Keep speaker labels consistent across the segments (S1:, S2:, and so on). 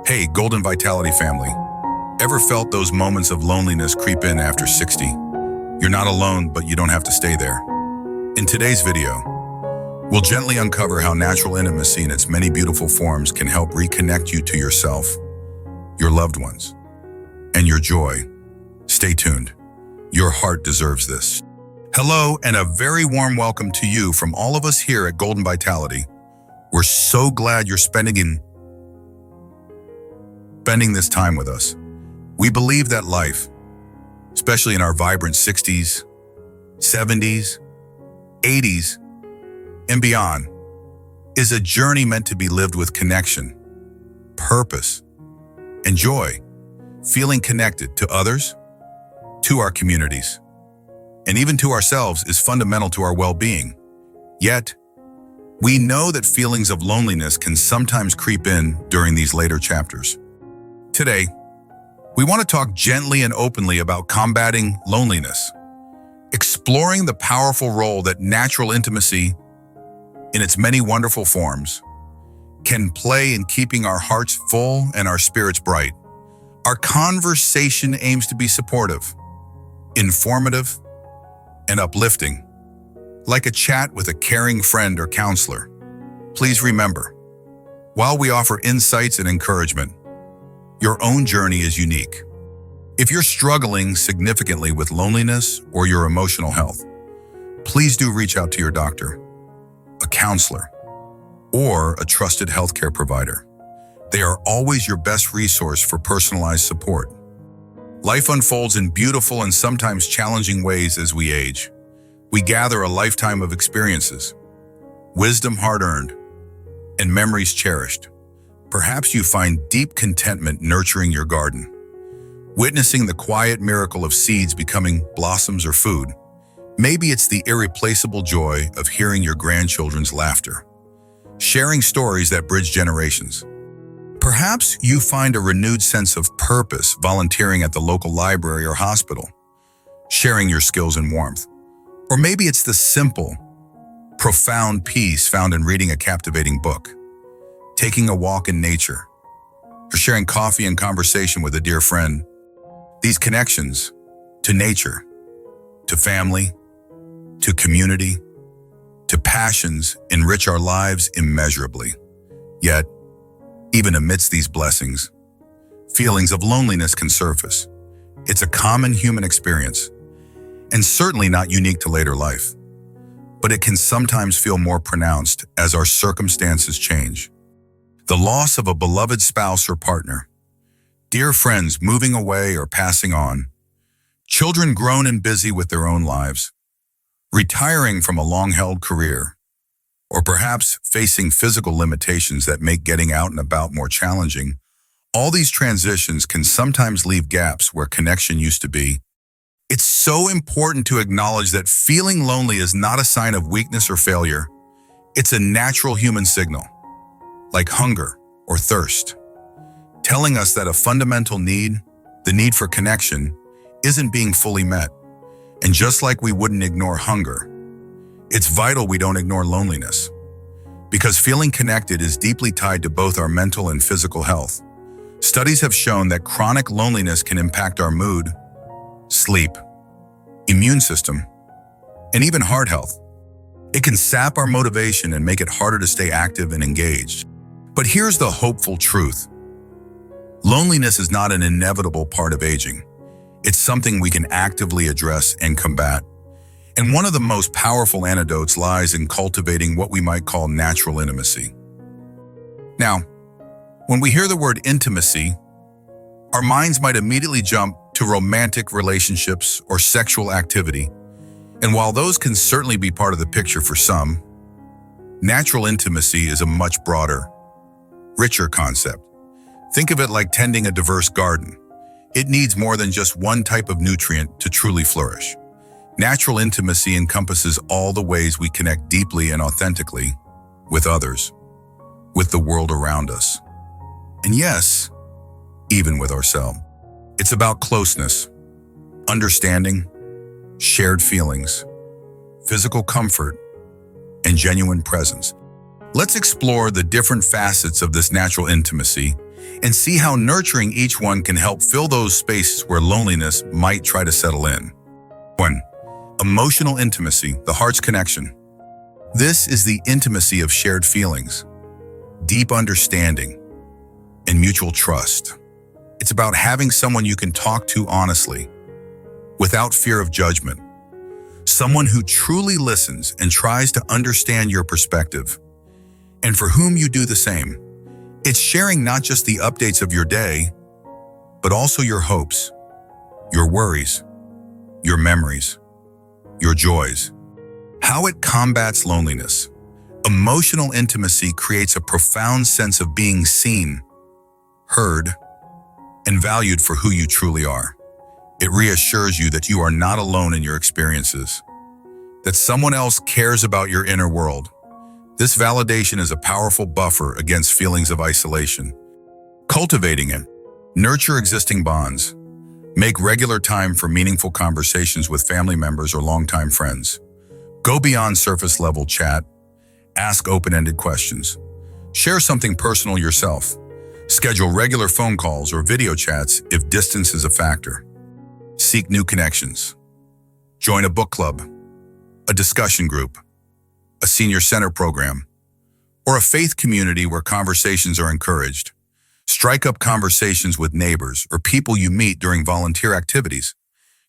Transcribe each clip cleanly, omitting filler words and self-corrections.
S1: Hey, Golden Vitality family. Ever felt those moments of loneliness creep in after 60? You're not alone, but you don't have to stay there. In today's video, we'll gently uncover how natural intimacy in its many beautiful forms can help reconnect you to yourself, your loved ones, and your joy. Stay tuned. Your heart deserves this. Hello, and a very warm welcome to you from all of us here at Golden Vitality. We're so glad you're spending this time with us. We believe that life, especially in our vibrant 60s, 70s, 80s, and beyond, is a journey meant to be lived with connection, purpose, and joy. Feeling connected to others, to our communities, and even to ourselves is fundamental to our well-being. Yet, we know that feelings of loneliness can sometimes creep in during these later chapters. Today, we want to talk gently and openly about combating loneliness, exploring the powerful role that natural intimacy, in its many wonderful forms, can play in keeping our hearts full and our spirits bright. Our conversation aims to be supportive, informative, and uplifting, like a chat with a caring friend or counselor. Please remember, while we offer insights and encouragement, your own journey is unique. If you're struggling significantly with loneliness or your emotional health, please do reach out to your doctor, a counselor, or a trusted healthcare provider. They are always your best resource for personalized support. Life unfolds in beautiful and sometimes challenging ways as we age. We gather a lifetime of experiences, wisdom hard-earned, and memories cherished. Perhaps you find deep contentment nurturing your garden, witnessing the quiet miracle of seeds becoming blossoms or food. Maybe it's the irreplaceable joy of hearing your grandchildren's laughter, sharing stories that bridge generations. Perhaps you find a renewed sense of purpose volunteering at the local library or hospital, sharing your skills and warmth. Or maybe it's the simple, profound peace found in reading a captivating book, taking a walk in nature, or sharing coffee and conversation with a dear friend. These connections to nature, to family, to community, to passions enrich our lives immeasurably. Yet, even amidst these blessings, feelings of loneliness can surface. It's a common human experience, and certainly not unique to later life. But it can sometimes feel more pronounced as our circumstances change. The loss of a beloved spouse or partner, dear friends moving away or passing on, children grown and busy with their own lives, retiring from a long-held career, or perhaps facing physical limitations that make getting out and about more challenging. All these transitions can sometimes leave gaps where connection used to be. It's so important to acknowledge that feeling lonely is not a sign of weakness or failure. It's a natural human signal, like hunger or thirst, telling us that a fundamental need, the need for connection, isn't being fully met. And just like we wouldn't ignore hunger, it's vital we don't ignore loneliness, because feeling connected is deeply tied to both our mental and physical health. Studies have shown that chronic loneliness can impact our mood, sleep, immune system, and even heart health. It can sap our motivation and make it harder to stay active and engaged. But here's the hopeful truth. Loneliness is not an inevitable part of aging. It's something we can actively address and combat. And one of the most powerful antidotes lies in cultivating what we might call natural intimacy. Now, when we hear the word intimacy, our minds might immediately jump to romantic relationships or sexual activity. And while those can certainly be part of the picture for some, natural intimacy is a much broader, richer concept. Think of it like tending a diverse garden. It needs more than just one type of nutrient to truly flourish. Natural intimacy encompasses all the ways we connect deeply and authentically with others, with the world around us, and yes, even with ourselves. It's about closeness, understanding, shared feelings, physical comfort, and genuine presence. Let's explore the different facets of this natural intimacy and see how nurturing each one can help fill those spaces where loneliness might try to settle in. 1. Emotional intimacy, the heart's connection. This is the intimacy of shared feelings, deep understanding, and mutual trust. It's about having someone you can talk to honestly, without fear of judgment. Someone who truly listens and tries to understand your perspective, and for whom you do the same. It's sharing not just the updates of your day, but also your hopes, your worries, your memories, your joys. How it combats loneliness. Emotional intimacy creates a profound sense of being seen, heard, and valued for who you truly are. It reassures you that you are not alone in your experiences, that someone else cares about your inner world. This validation is a powerful buffer against feelings of isolation. Cultivating it. Nurture existing bonds. Make regular time for meaningful conversations with family members or longtime friends. Go beyond surface-level chat. Ask open-ended questions. Share something personal yourself. Schedule regular phone calls or video chats if distance is a factor. Seek new connections. Join a book club, a discussion group, a senior center program, or a faith community where conversations are encouraged. Strike up conversations with neighbors or people you meet during volunteer activities.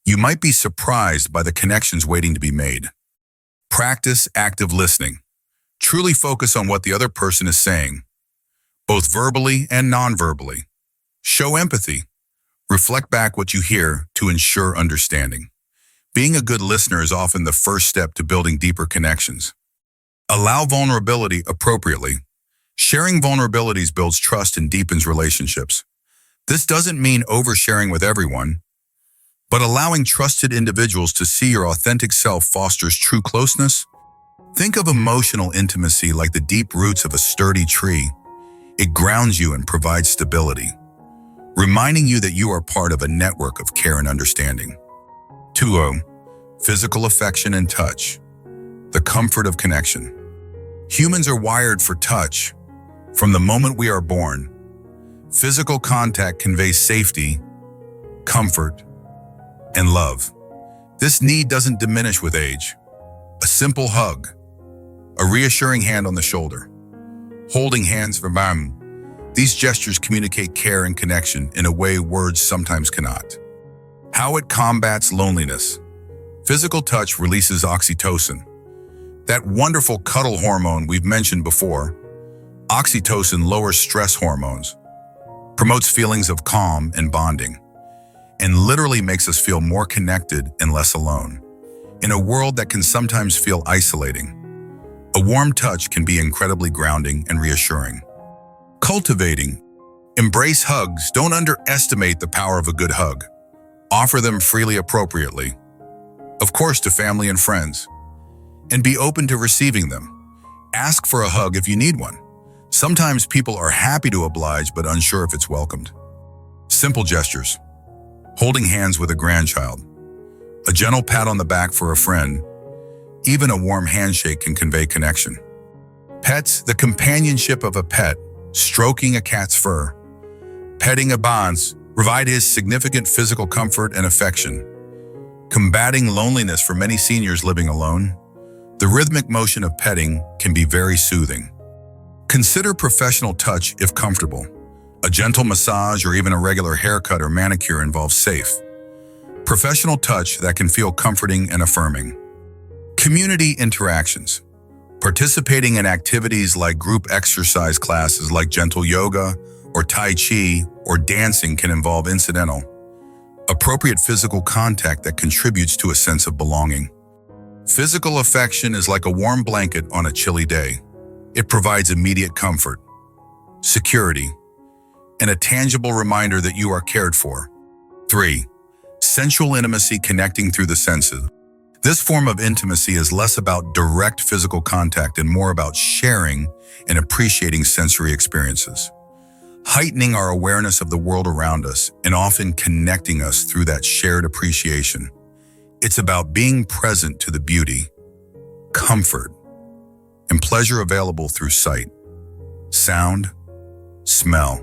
S1: You might be surprised by the connections waiting to be made. Practice active listening. Truly focus on what the other person is saying, both verbally and non-verbally. Show empathy. Reflect back what you hear to ensure understanding. Being a good listener is often the first step to building deeper connections. Allow vulnerability appropriately. Sharing vulnerabilities builds trust and deepens relationships. This doesn't mean oversharing with everyone, but allowing trusted individuals to see your authentic self fosters true closeness. Think of emotional intimacy like the deep roots of a sturdy tree. It grounds you and provides stability, reminding you that you are part of a network of care and understanding. 2. Physical affection and touch. The comfort of connection. Humans are wired for touch. From the moment we are born, physical contact conveys safety, comfort, and love. This need doesn't diminish with age. A simple hug, a reassuring hand on the shoulder, holding hands for bam. These gestures communicate care and connection in a way words sometimes cannot. How it combats loneliness. Physical touch releases oxytocin, that wonderful cuddle hormone we've mentioned before. Oxytocin lowers stress hormones, promotes feelings of calm and bonding, and literally makes us feel more connected and less alone. In a world that can sometimes feel isolating, a warm touch can be incredibly grounding and reassuring. Cultivating. Embrace hugs. Don't underestimate the power of a good hug. Offer them freely appropriately, of course to family and friends, and be open to receiving them. Ask for a hug if you need one. Sometimes people are happy to oblige but unsure if it's welcomed. Simple gestures. Holding hands with a grandchild, a gentle pat on the back for a friend, even a warm handshake can convey connection. Pets, the companionship of a pet, stroking a cat's fur, petting a bonds, provide his significant physical comfort and affection. Combating loneliness for many seniors living alone, the rhythmic motion of petting can be very soothing. Consider professional touch if comfortable. A gentle massage or even a regular haircut or manicure involves safe, professional touch that can feel comforting and affirming. Community interactions. Participating in activities like group exercise classes like gentle yoga or Tai Chi or dancing can involve incidental, appropriate physical contact that contributes to a sense of belonging. Physical affection is like a warm blanket on a chilly day. It provides immediate comfort, security, and a tangible reminder that you are cared for. 3. Sensual intimacy, connecting through the senses. This form of intimacy is less about direct physical contact and more about sharing and appreciating sensory experiences, heightening our awareness of the world around us and often connecting us through that shared appreciation. It's about being present to the beauty, comfort, and pleasure available through sight, sound, smell,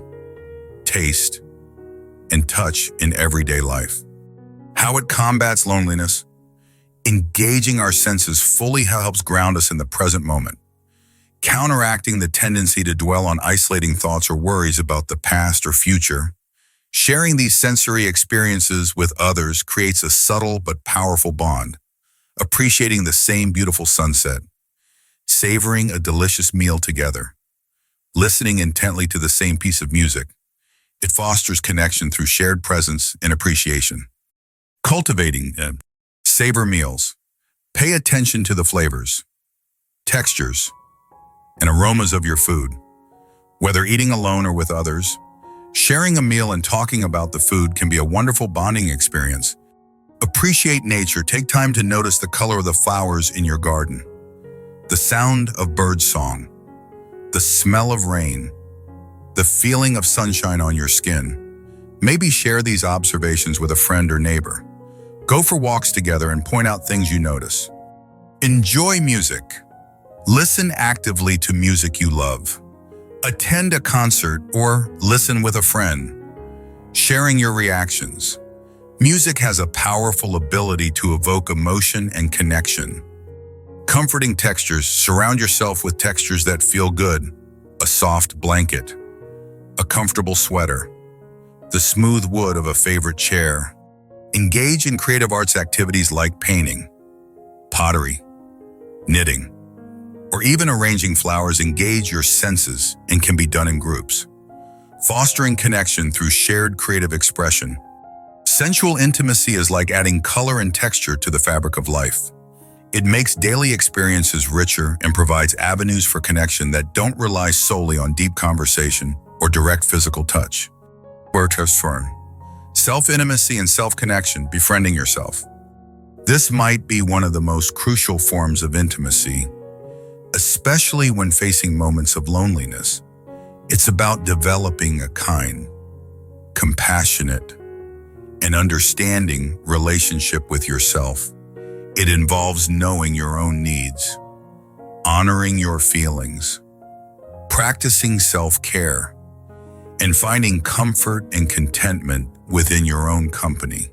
S1: taste, and touch in everyday life. How it combats loneliness. Engaging our senses fully helps ground us in the present moment, counteracting the tendency to dwell on isolating thoughts or worries about the past or future. Sharing these sensory experiences with others creates a subtle but powerful bond. Appreciating the same beautiful sunset, savoring a delicious meal together, listening intently to the same piece of music. It fosters connection through shared presence and appreciation. Cultivating and savor meals. Pay attention to the flavors, textures, and aromas of your food. Whether eating alone or with others, sharing a meal and talking about the food can be a wonderful bonding experience. Appreciate nature. Take time to notice the color of the flowers in your garden, the sound of bird song, the smell of rain, the feeling of sunshine on your skin. Maybe share these observations with a friend or neighbor. Go for walks together and point out things you notice. Enjoy music. Listen actively to music you love. Attend a concert or listen with a friend. Sharing your reactions. Music has a powerful ability to evoke emotion and connection. Comforting textures. Surround yourself with textures that feel good. A soft blanket, a comfortable sweater, the smooth wood of a favorite chair. Engage in creative arts activities like painting, pottery, knitting, or even arranging flowers. Engage your senses and can be done in groups. Fostering connection through shared creative expression. Sensual intimacy is like adding color and texture to the fabric of life. It makes daily experiences richer and provides avenues for connection that don't rely solely on deep conversation or direct physical touch. Self-intimacy and self-connection, befriending yourself. This might be one of the most crucial forms of intimacy, especially when facing moments of loneliness. It's about developing a kind, compassionate, and understanding relationship with yourself. It involves knowing your own needs, honoring your feelings, practicing self-care, and finding comfort and contentment within your own company.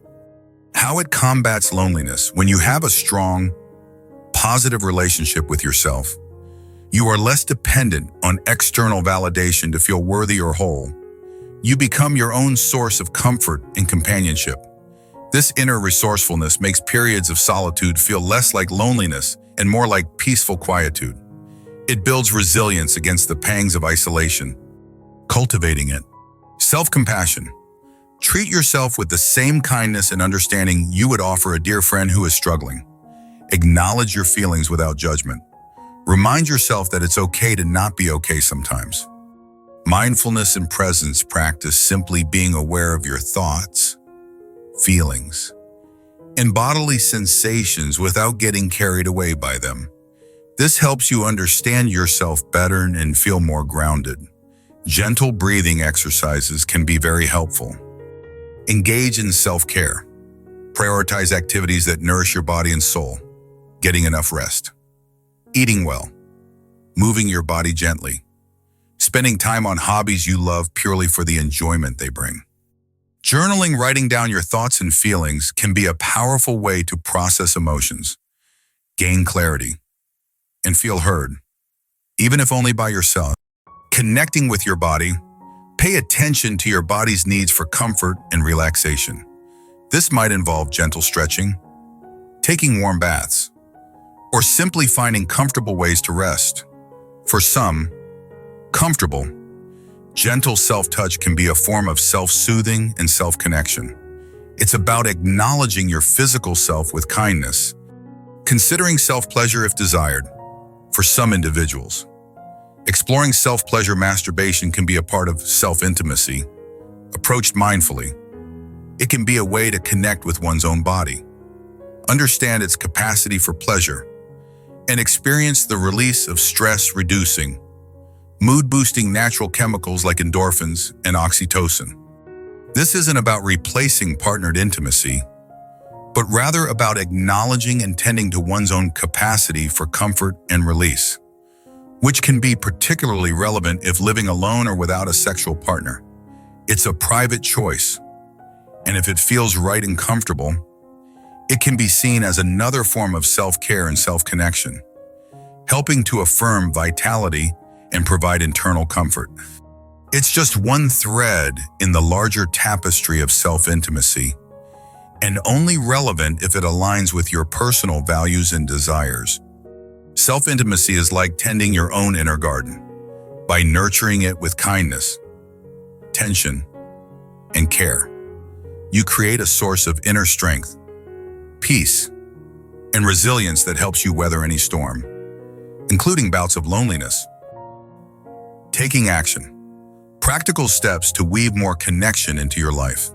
S1: How it combats loneliness. When you have a strong, positive relationship with yourself, you are less dependent on external validation to feel worthy or whole. You become your own source of comfort and companionship. This inner resourcefulness makes periods of solitude feel less like loneliness and more like peaceful quietude. It builds resilience against the pangs of isolation. Cultivating it. Self-compassion. Treat yourself with the same kindness and understanding you would offer a dear friend who is struggling. Acknowledge your feelings without judgment. Remind yourself that it's okay to not be okay sometimes. Mindfulness and presence practice simply being aware of your thoughts, feelings, and bodily sensations without getting carried away by them. This helps you understand yourself better and feel more grounded. Gentle breathing exercises can be very helpful. Engage in self-care. Prioritize activities that nourish your body and soul. Getting enough rest. Eating well. Moving your body gently. Spending time on hobbies you love purely for the enjoyment they bring. Journaling, writing down your thoughts and feelings, can be a powerful way to process emotions, gain clarity, and feel heard, even if only by yourself. Connecting with your body. Pay attention to your body's needs for comfort and relaxation. This might involve gentle stretching, taking warm baths, or simply finding comfortable ways to rest. For some, comfortable, gentle self-touch can be a form of self-soothing and self-connection. It's about acknowledging your physical self with kindness, considering self-pleasure if desired. For some individuals, exploring self-pleasure masturbation can be a part of self-intimacy. Approached mindfully, it can be a way to connect with one's own body, understand its capacity for pleasure, and experience the release of stress-reducing, mood-boosting natural chemicals like endorphins and oxytocin. This isn't about replacing partnered intimacy, but rather about acknowledging and tending to one's own capacity for comfort and release, which can be particularly relevant if living alone or without a sexual partner. It's a private choice, and if it feels right and comfortable, it can be seen as another form of self-care and self-connection, helping to affirm vitality and provide internal comfort. It's just one thread in the larger tapestry of self-intimacy, and only relevant if it aligns with your personal values and desires. Self-intimacy is like tending your own inner garden. By nurturing it with kindness, attention, and care, you create a source of inner strength, peace, and resilience that helps you weather any storm, including bouts of loneliness. Taking action. Practical steps to weave more connection into your life.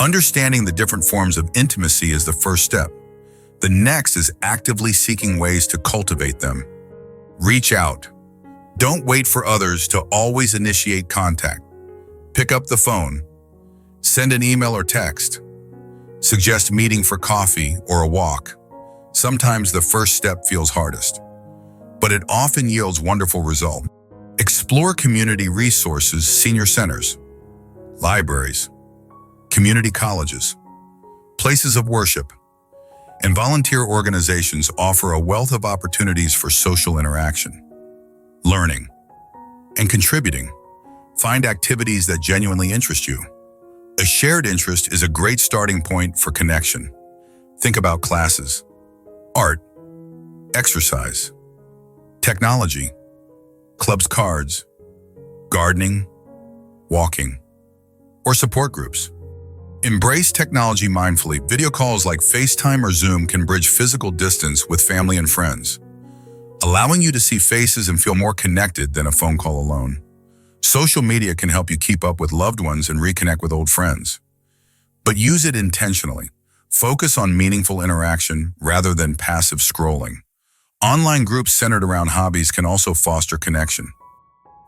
S1: Understanding the different forms of intimacy is the first step. The next is actively seeking ways to cultivate them. Reach out. Don't wait for others to always initiate contact. Pick up the phone. Send an email or text. Suggest meeting for coffee or a walk. Sometimes the first step feels hardest, but it often yields wonderful results. Explore community resources, senior centers, libraries, community colleges, places of worship, and volunteer organizations offer a wealth of opportunities for social interaction, learning, and contributing. Find activities that genuinely interest you. A shared interest is a great starting point for connection. Think about classes, art, exercise, technology, clubs, cards, gardening, walking, or support groups. Embrace technology mindfully. Video calls like FaceTime or Zoom can bridge physical distance with family and friends, allowing you to see faces and feel more connected than a phone call alone. Social media can help you keep up with loved ones and reconnect with old friends, but use it intentionally. Focus on meaningful interaction rather than passive scrolling. Online groups centered around hobbies can also foster connection.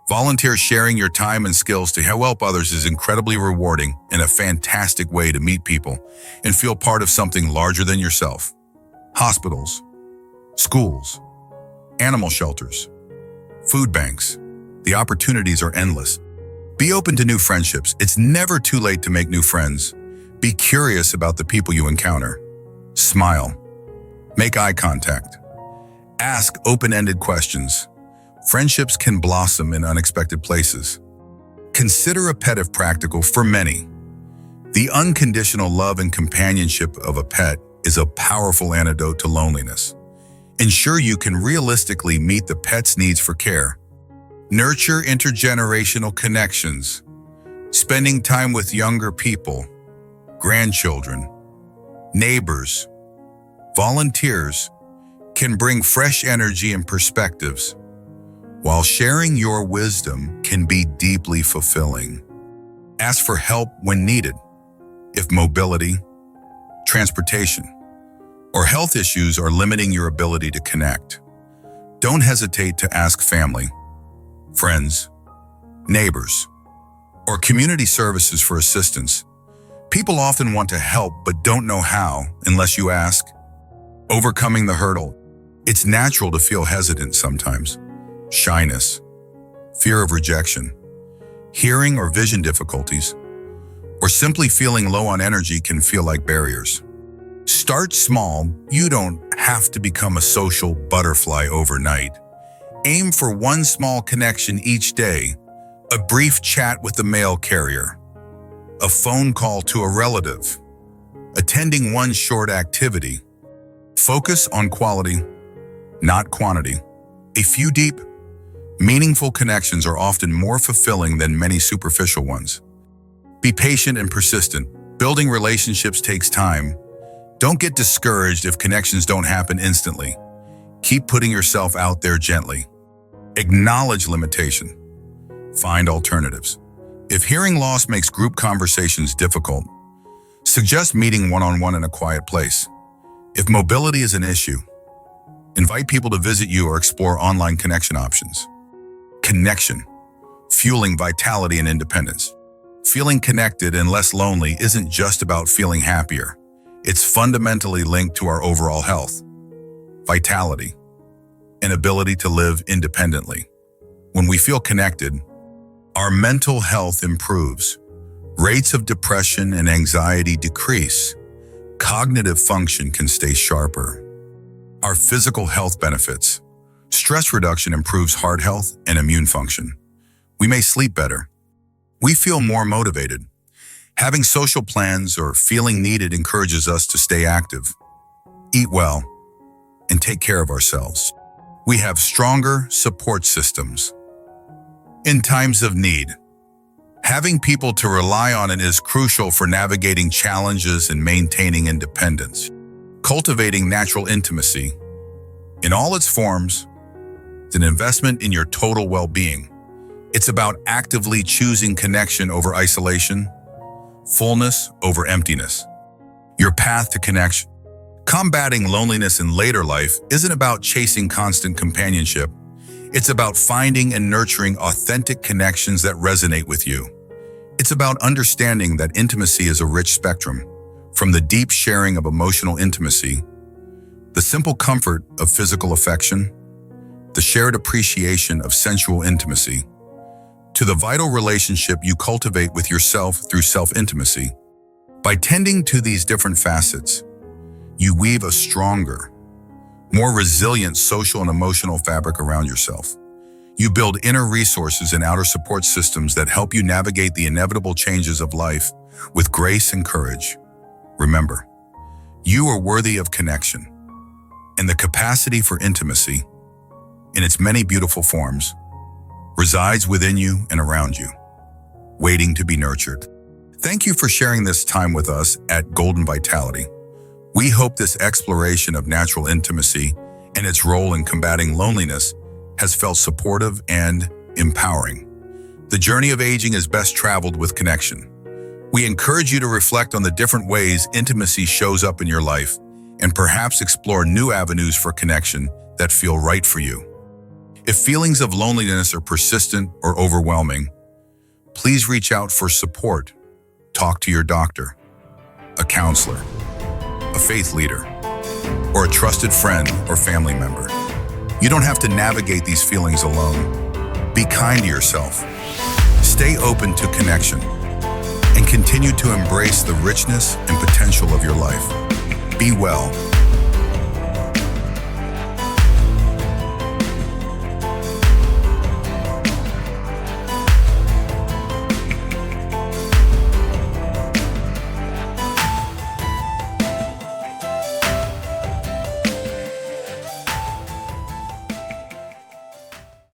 S1: Volunteer. Sharing your time and skills to help others is incredibly rewarding and a fantastic way to meet people and feel part of something larger than yourself. Hospitals, schools, animal shelters, food banks. The opportunities are endless. Be open to new friendships. It's never too late to make new friends. Be curious about the people you encounter. Smile. Make eye contact. Ask open-ended questions. Friendships can blossom in unexpected places. Consider a pet if practical. For many, the unconditional love and companionship of a pet is a powerful antidote to loneliness. Ensure you can realistically meet the pet's needs for care. Nurture intergenerational connections. Spending time with younger people, grandchildren, neighbors, volunteers can bring fresh energy and perspectives, while sharing your wisdom can be deeply fulfilling. Ask for help when needed. If mobility, transportation, or health issues are limiting your ability to connect, don't hesitate to ask family, friends, neighbors, or community services for assistance. People often want to help but don't know how unless you ask. Overcoming the hurdle. It's natural to feel hesitant sometimes. Shyness, fear of rejection, hearing or vision difficulties, or simply feeling low on energy can feel like barriers. Start small. You don't have to become a social butterfly overnight. Aim for one small connection each day, a brief chat with the mail carrier, a phone call to a relative, attending one short activity. Focus on quality, not quantity. A few deep, meaningful connections are often more fulfilling than many superficial ones. Be patient and persistent. Building relationships takes time. Don't get discouraged if connections don't happen instantly. Keep putting yourself out there gently. Acknowledge limitation. Find alternatives. If hearing loss makes group conversations difficult, suggest meeting one-on-one in a quiet place. If mobility is an issue, invite people to visit you or explore online connection options. Connection, fueling vitality and independence. Feeling connected and less lonely isn't just about feeling happier. It's fundamentally linked to our overall health, vitality, and ability to live independently. When we feel connected, our mental health improves, Rates of depression and anxiety decrease. Cognitive function can stay sharper. Our physical health benefits. Stress reduction improves heart health and immune function. We may sleep better. We feel more motivated. Having social plans or feeling needed encourages us to stay active, eat well, and take care of ourselves. We have stronger support systems. In times of need, having people to rely on it is crucial for navigating challenges and maintaining independence. Cultivating natural intimacy, in all its forms, is an investment in your total well-being. It's about actively choosing connection over isolation, fullness over emptiness. Your path to connection. Combating loneliness in later life isn't about chasing constant companionship. It's about finding and nurturing authentic connections that resonate with you. It's about understanding that intimacy is a rich spectrum, from the deep sharing of emotional intimacy, the simple comfort of physical affection, the shared appreciation of sensual intimacy, to the vital relationship you cultivate with yourself through self-intimacy. By tending to these different facets, you weave a stronger, more resilient social and emotional fabric around yourself. You build inner resources and outer support systems that help you navigate the inevitable changes of life with grace and courage. Remember, you are worthy of connection, and the capacity for intimacy, in its many beautiful forms, resides within you and around you, waiting to be nurtured. Thank you for sharing this time with us at Golden Vitality. We hope this exploration of natural intimacy and its role in combating loneliness has felt supportive and empowering. The journey of aging is best traveled with connection. We encourage you to reflect on the different ways intimacy shows up in your life and perhaps explore new avenues for connection that feel right for you. If feelings of loneliness are persistent or overwhelming, please reach out for support. Talk to your doctor, a counselor, a faith leader, or a trusted friend or family member. You don't have to navigate these feelings alone. Be kind to yourself. Stay open to connection and continue to embrace the richness and potential of your life. Be well